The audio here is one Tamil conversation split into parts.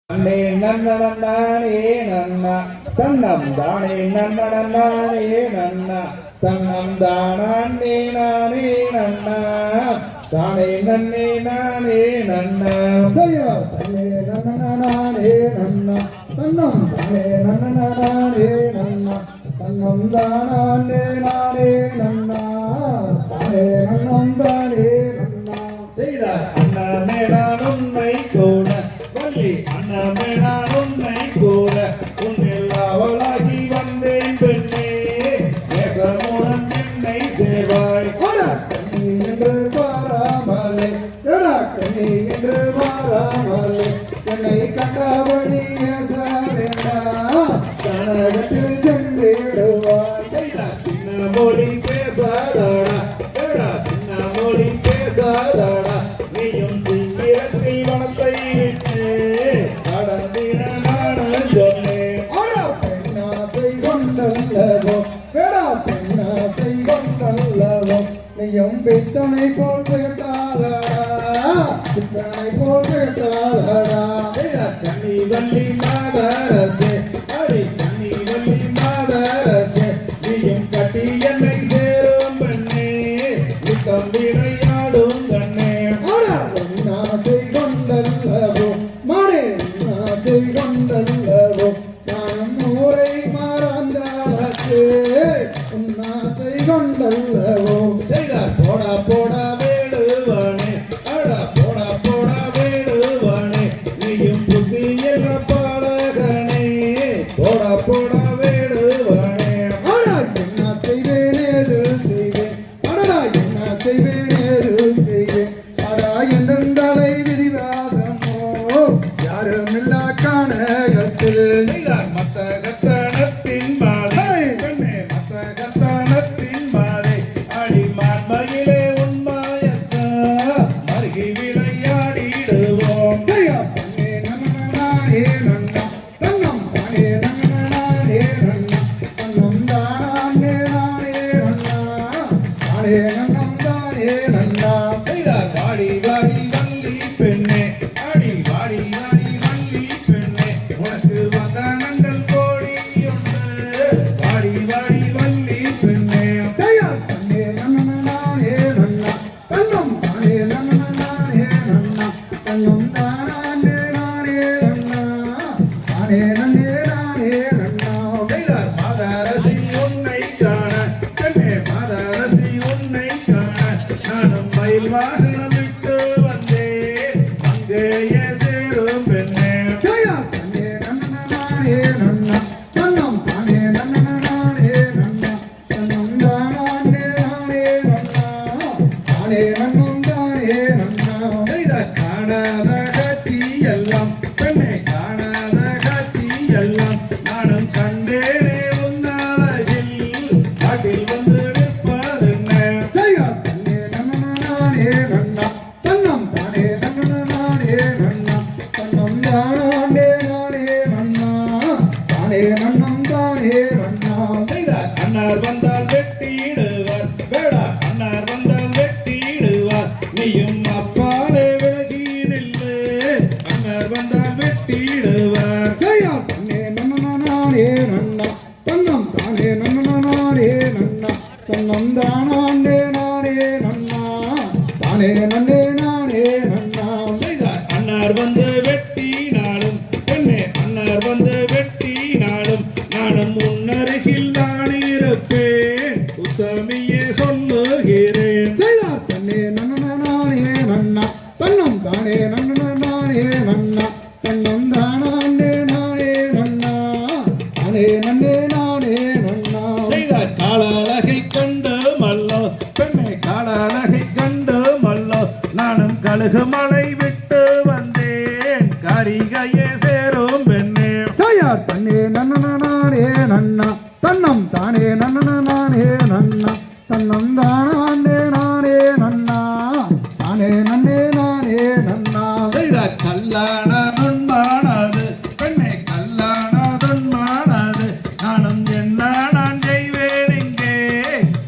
நன்னே நன்னே நன்னா தன்னம் தானே நன்னே நன்னா தன்னம் தானே நானே நன்னா தானே நன்னே நானே நன்னா சரியா தன்னே நன்னே நன்னா தன்னம் தானே நன்னே நன்னா தன்னம் தானே நானே நன்னா தானே நன்னம் தானே நன்னா செய்தார் அண்ணனே நான் உன்னை கூட அண்ணமே நான் உன்னை கூட உன்னில் அவளாகி வந்தேன் பெண்ணே நேசமுடன் என்னை சேவாய் கண்ணி என்று வாராமலே கண்ணி என்று வாராமலே என்னை கண்டபடி கனகத்தில் சென்றிடுவாய் சின்ன மொழி பேசாதடா சின்ன மொழி பேசாதடா நீயும் சீக்கிரத்தில் வனத்தை விட்டு நீயும் பித்தனை போல் கேட்டாதடா பித்தனை போல் கேட்டாதடா கண்ணி வள்ளி மாதரசே அடி கண்ணி வள்ளி மாதரசே நீயும் கட்டி என்னை சேரும் பெண்ணே நித்தம் விளையாடும் கண்ணே நாசை கொண்டல்லவோ மாடே நாசை கொண்டல்லவோ நான் ஊரை மறந்தாளே உன்னாசை கொண்டல்லவோ செய்தார் போடா போடா வேடுவானே அடா போடா போடா வேடுவானே நீயும் புத்தி என்ற பாடகனே போடா போடா வேடுவானே அடா என்ன செய்வேன் ஏது செய்வேன் அடடா என்ன செய்வேன் ஏது செய்வேன் அடா எந்தங்களை விதிவாசமோ யாருமில்லா காணகத்தில் செய்தார் மத்த கத்தனத்தின் மாலை பெண்ணே மத்த கத்தனத்தின் மாலை அடி மான்மையிலே உண்மாயத்தா மருகி விளையாடிடுவோம் செய்யா பெண்ணே நன்னே நன்னா தன்னம் தானே நன்னே நன்னா தன்னம் தானே நானே நன்னா தானே நன்னம் தானே நன்னா செய்தார் வாடி வாடி வள்ளி பெண்ணே அடி வாடி வாடி வள்ளி பெண்ணே உனக்கு வந்தனங்கள் கோடி உண்டு வாடி வாடி வள்ளி பெண்ணே செய்யா தன்னே நன்னே நன்னா தன்னம் தானே நன்னே நன்னா தன்னம் தானே நானே நன்னா தானே நன்னே நானே நன்னா செய்தார் மாதரசி உன்னை காண பெண்ணே மாதரசி உன்னை காண நானும் மயில் வாகனம் விட்டு வந்தேன் அங்கேயே சேரும் பெண்ணே செய்யா தன்னே நன்னே நன்னா தன்னம் தானே நன்னே நன்னா தன்னம் தானே நானே நன்னா தானே நன்னம் தானே நன்னா செய்தார் காணாத காட்சி எல்லாம் பெண்ணே காணாத காட்சி எல்லாம் நானும் கண்டேனே உன்னாலகில் காட்டில் வந்து நிற்பதென்ன செய்யா தன்னே நன்னே நன்னா தன்னம் தானே நன்னே நன்னா தன்னம் தானே நானே நன்னா தானே நன்னம் தானே நன்னா செய்தார் அண்ணார் வந்தால் வெட்டிடுவார் வேடா அண்ணார் வந்தால் வெட்டிடுவார் நீயும் அப்பாலே விலகி நில்லு அண்ணார் வந்தால் வெட்டிடுவார் செய்யா தன்னே நன்னே நன்னா தன்னம் தானே நன்னே நன்னா தன்னம் தானே நானே நன்னா தானே நன்னே நானே நன்னா செய்தார் அண்ணார் வந்து வெட்டினாலும் பெண்ணே அண்ணார் வந்து வெட்டினாலும் நானும் முன்னருகில் தான் இருப்பேன் உத்தமியே சொல்லுகிறேன் செய்தார் தன்னே நன்னே நன்னா தன்னம் தானே நன்னே நன்னா தன்னம் தானே நானே நன்னா தானே நன்னே நானே நன்னா செய்தார் காலழகை கண்டு மல்லோ பெண்ணை காலழகை கண்டு மல்லோ நானும் கழுகு மலை விட்டு வந்தேன் காரிகையே சேரும் பெண்ணே செய்யா தன்னே நன்னே நன்னா தன்னம் தானே நன்னே நன்னா தன்னம் தானே நானே நன்னா தானே நன்னே நானே நன்னா செய்தார் கல்லான நுண்மானது பெண்ணை கல்லான நுண்மானது நானும் என்ன நான் செய்வேன் இங்கே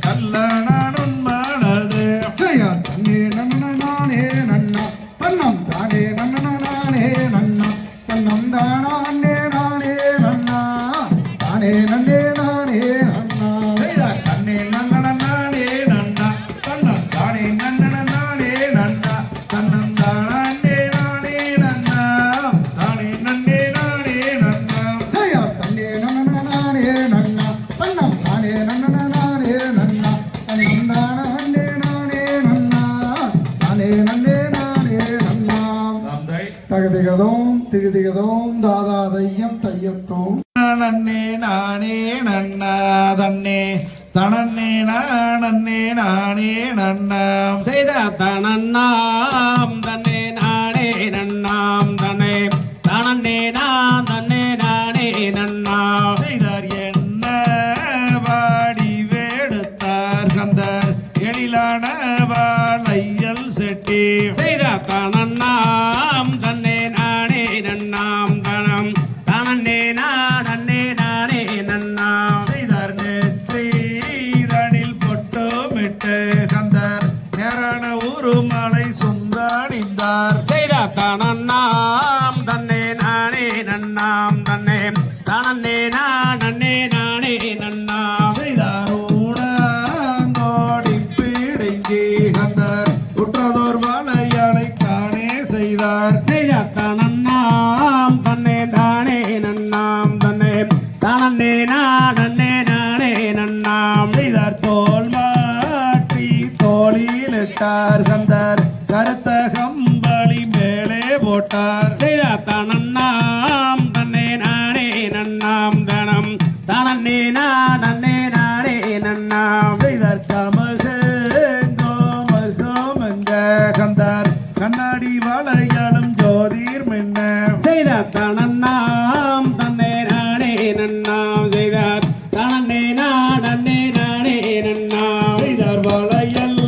கல்லான நுண்மானது செய்யா தன்னே நன்னே நன்னா தன்னம் தானே நன்னே நன்னா தன்னம் தனந்தானே நானே நன்னா தானே நன்னே நானே நன்னா தன்னே நன்னன நானே நன்னா தன்னம் தானே நன்னன நானே நன்னா தன்னந்தானே நானே நன்னா தானே நன்னே நானே நன்னா தன்னே நன்னன நானே நன்னா தன்னம் தானே நன்னன நானே நன்னா தனந்தானே நானே நன்னா தானே நன்னே நானே நன்னா திகதிகதோம் தாதா தையம் தையத்தோம் நன்னே நானே நன்னா தன்னே தனன்னே நானே நானே நன்னா செய்த தனன்னாம் தன்னே நானே நன்னாம் தனே தனன்னே நான் தன்னே நானே நன்னா செய்தார் என்ன வாடி வேடுத்தார் கந்தர் எழிலான வாழையல் செட்டி செய்த தனன்னாம் தன்னே நானே நன்னாம் தனம் தனன்னே நானே நானே நன்னாம் செய்தார் நெற்றி தனில் பொட்டுமிட்டு கந்தர் நேரான ஒரு மலை சுந்தணிந்தார் செய்த தனன்னாம் தன்னே நானே நன்னாம் தன்னே தனன்னே நானே நானே நன்னாம் செய்தார் ஊனங்கோடி பீடைக்கு கந்தர் குற்றதோர் வளையலை தானே செய்தார் செய்த தனன்னாம் தன்னே நானே நன்னாம் தன்னே தனன்னே நானே நானே நன்னாம் செய்தார் தோல் மாற்றி தோளிலிட்டார் கந்தர் கருத்த கம்பளி மேலே போட்டார் செய்த தனன்னாம் தன்னே நானே நன்னாம் தனம் தனன்னே நானே நானே நன்னாம் செய்தார் கமகோமகோமங்க கந்தார் கண்ணாடி வளையலும் ஜோதிர் மின்ன செய்த தனன்னாம் தன்னே நானே நன்னாம் செய்தார் தனன்னே நானே நானே நன்னாம் செய்தார் வளையல்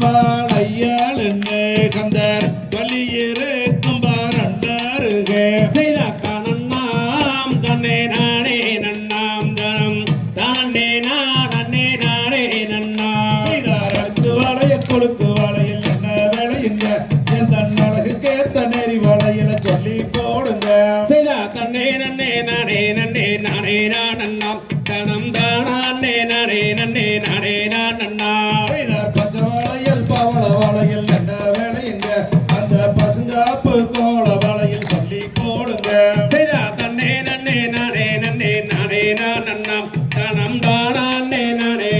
வாழையல் என்ன கந்தர் வலியிருக்கும் பாரண்டருகே செய்த தனன்னாம் தன்னே நானே நன்னாம் தனம் தனன்னே நானே நானே நன்னாம் செய்தார் அடுத்து வளைய கொழுக்கு வளையல் என்ன விளையுங்க எந்த அழகுக்கேத்த நெறி வளையல சொல்லி போடுங்க செய்த தன்னே நன்னே நானே நன்னே நானே நன்னாம் தனம் தானே நானே நன்னே நானே நன்னாம் செய்தார் பச்சை வளையல் பவள வளையல் என்ன விளையுங்க அந்த பசுங்காப்பு கோல வளையல் சொல்லி போடுங்க செய்த தன்னே நன்னே நானே நானே நன்னாம் தனம் தானே நானே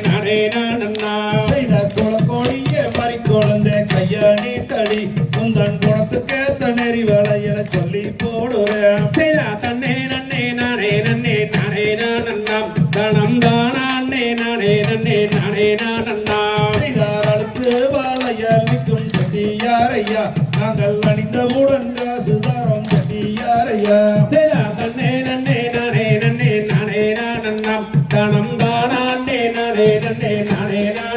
நானே நன்னாம் செய்தார் குளக்கோழிய மறி குழந்தை கைய நீட்டடி உந்தன் குணத்துக்கேத்த நெறி வளையல சொல்லி போடுறேன் செய்த தன்னே நன்னே நானே நன்னாம் தனம் தானே நானே நன்னாம் செய்தார் அடுத்து வளையல் நிற்கும் செட்டியாரையா நாங்கள் அணிந்தவுடன் காசு தரோம் செட்டியாரையா செய்த தன்னே நன்னே நானே நன்னாம் தனம் தானே நானே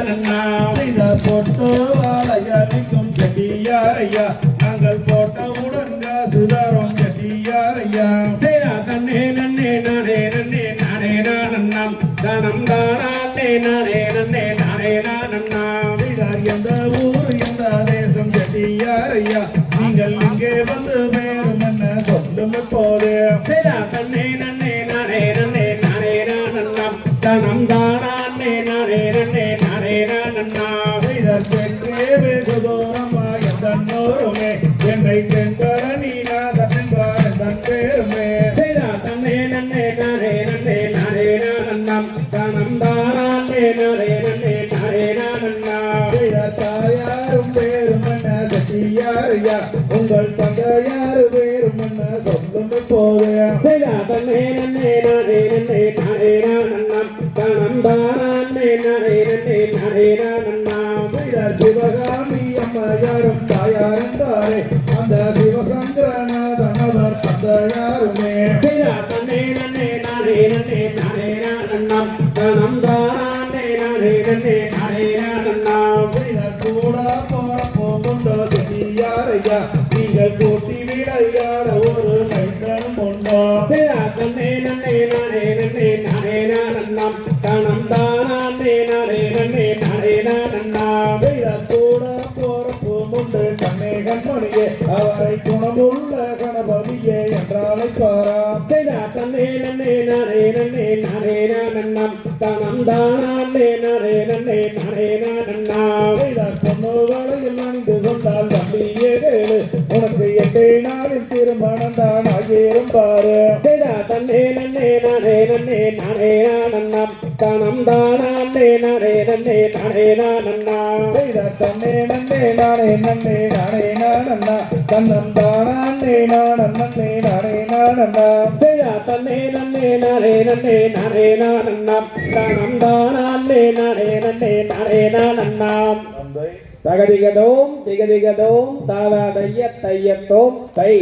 நன்னாம் செய்தார் போட்டு வளையல் நிற்கும் செட்டியாரையா நாங்கள் போட்டவுடன் காசு தரோம் செட்டியாரையா செய்த தன்னே நன்னே நானே நன்னாம் தனம் தானே நானே நன்னாம் செய்தார் எந்த ஊர் எந்த தேசம் செட்டியாரையா நீங்கள் இங்கே வந்து மேலும் என்ன சொல்லும் போது செய்த தன்னே நன்னே நானே நன்னாம் தனம் தானே நானே நன்னாம் செய்தார் பெற்றே வெகு தூரமா எந்த நோருமே என்னை தென்பர நீ நாதென்பார் தன் பேருமே செய்த தன்னே நன்னே நானே நன்னாம் தனம் தானே நானே நன்னாம் செய்தார் தாயாரும் பேரும் என்ன செட்டியாரையா உங்கள் தந்தையாரு பேரும் என்ன சொல்லும் போது செய்த தன்னே நன்னே நானே நன்னாம் தனம் தானே நானே நன்னாம் செய்தார் சிவகாமி அம்மையாரும் தாயாரும் தாரே அந்த சிவசங்கரநாதன் அவர் தந்தையாருமே செய்த தன்னே நன்னே நானே நன்னாம் தனம் தானே நானே நன்னாம் செய்தார் கூட போற போகுண்டோ செட்டியாரையா நீங்கள் கூட்டி விளையாட ஒரு மைந்தனும் உண்டோ செய்த தன்னே நன்னே நானே நன்னாம் தனம் தானே நானே நன்னாம் செய்தார் கூட போற போகுண்டு கண்ணே கண்மணியே அவரை குணமுள்ள கணபதியே என்ற என்றாலை பாராம் செய்தா தன்னே நன்னே நானே நன்னே நானே நன்னாம் தனம் தானே நானே நன்னே நானே நன்னாம் செய்தார் பொண்ணுகளையில் அணிந்து கொண்டால் தம்பியே கேளு உனக்கு 8 நாளில் திருமணம் தான் ஆகிரும் பாரு செய்தா தன்னே நன்னே நானே நன்னே நானே நன்னாம் தனம் தானே நானே நன்னே நானே நன்னாம் செய்தார் தன்னே நன்னே நானே நன்னே நானே நானண்ணா தன்னம் தானே நானே நானே நானண்ணா செய்தா தன்னே நன்னே நானே நன்னே நானே நன்னாம் தனம் தானே நானே நன்னே நானே நன்னாம் அந்த தகதிகதோம் திகதிகதோம் தாதா தைய தையத்தோம் தை